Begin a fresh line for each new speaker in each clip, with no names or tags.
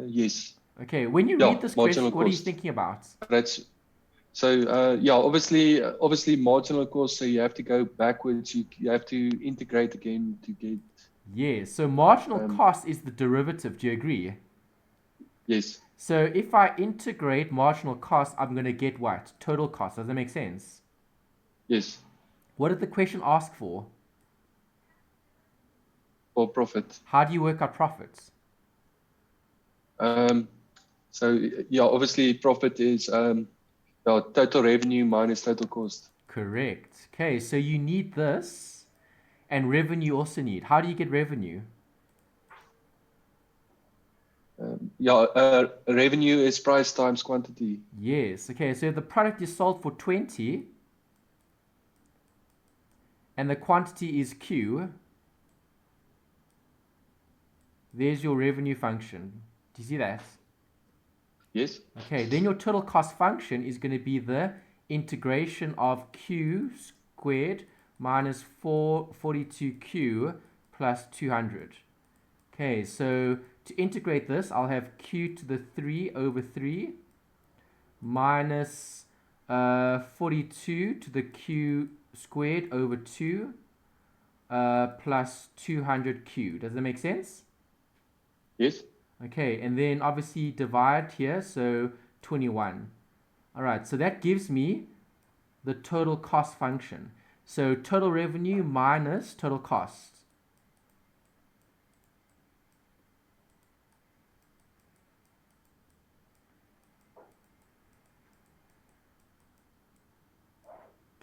Yes.
Okay, when you
Yeah,
read this
marginal
question, what are you
cost.
thinking about?
That's so. Yeah, obviously, marginal cost. So you have to go backwards. You have to integrate again to get.
Yes, so marginal
Um,
cost is the derivative. Do you agree?
yes.
So if I integrate marginal cost, I'm going to get what? Total cost. Does that make sense?
Yes.
What did the question ask for?
For profit.
How do you work out profits?
Um, so yeah, obviously, profit is total revenue minus total cost.
Correct. Okay, so you need this, and revenue you also need. How do you get revenue?
Yeah, revenue is price times quantity.
Yes. Okay, so the product is sold for 20, and the quantity is Q. There's your revenue function. Do you see that?
Yes.
Okay, then your total cost function is going to be the integration of Q squared minus 442Q plus 200. Okay, so to integrate this, I'll have Q to the 3 over 3 minus 42 to the Q squared over 2 plus 200Q. Does that make sense?
Yes.
Okay, and then obviously divide here, so 21. All right, so that gives me the total cost function. So total revenue minus total cost.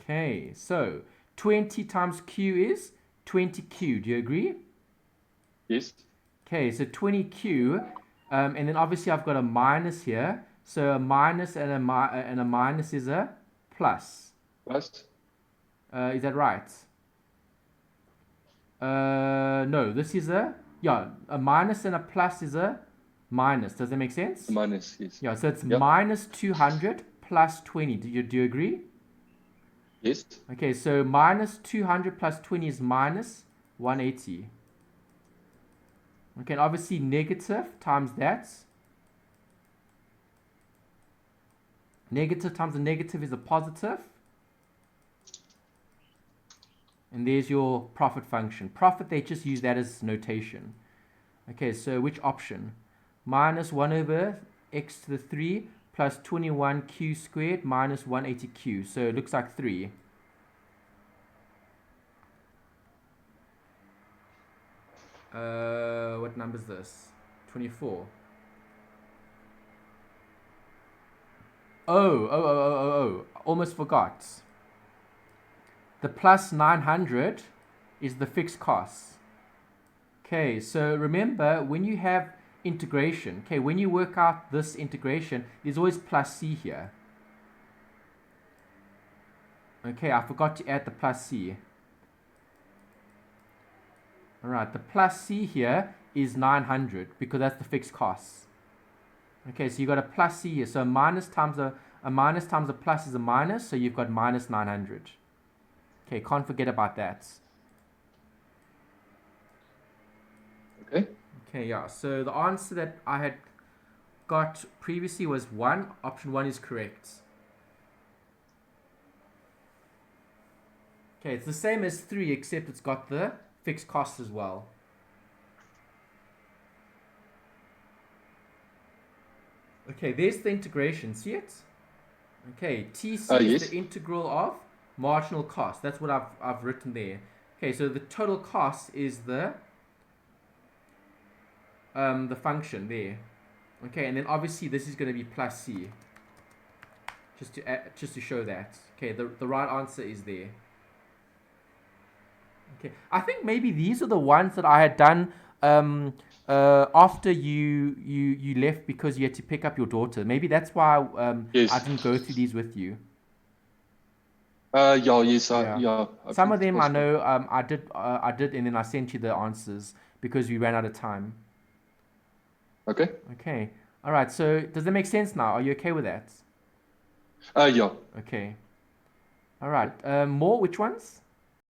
Okay, so 20 times Q is 20Q. Do you agree?
Yes.
Okay, so 20Q, and then obviously I've got a minus here. So a minus and a minus is a plus.
Plus.
Is that right? No, this is a minus and a plus is a minus. Does that make sense?
Minus. Yes.
Yeah, so it's
Yeah.
minus 200 plus 20. Do you agree?
Yes.
Okay, so minus 200 plus 20 is minus 180. Okay, and obviously negative times that. Negative times a negative is a positive. And there's your profit function. Profit, they just use that as notation. Okay, so which option? Minus 1 over x to the 3 plus 21q squared minus 180q. So it looks like 3. What number is this? 24. Oh. Almost forgot. The plus 900 is the fixed cost. Okay, so remember when you have integration, okay, when you work out this integration, there's always plus c here. Okay, I forgot to add the plus c. Alright, the plus c here is 900 because that's the fixed cost. Okay, so you've got a plus c here. So a minus times a plus is a minus, so you've got minus 900. Okay, can't forget about that.
Okay.
Okay, yeah. So the answer that I had got previously was 1. Option 1 is correct. Okay, it's the same as 3 except it's got the fixed cost as well. Okay, there's the integration. See it? Okay, TC is
Yes.
the integral of marginal cost. That's what I've written there. Okay, so the total cost is the function there. Okay, and then obviously this is going to be plus c. Just to show that. Okay, the right answer is there. Okay, I think maybe these are the ones that I had done after you left because you had to pick up your daughter. Maybe that's why
Yes.
I didn't go through these with you.
Yeah. Yes.
Yeah.
Yeah. I
Some
think
of
it's
them I
possible.
know I did, and then I sent you the answers because we ran out of time.
Okay.
Okay. All right. So does that make sense now? Are you okay with that?
Yeah.
Okay. All right. More? Which ones?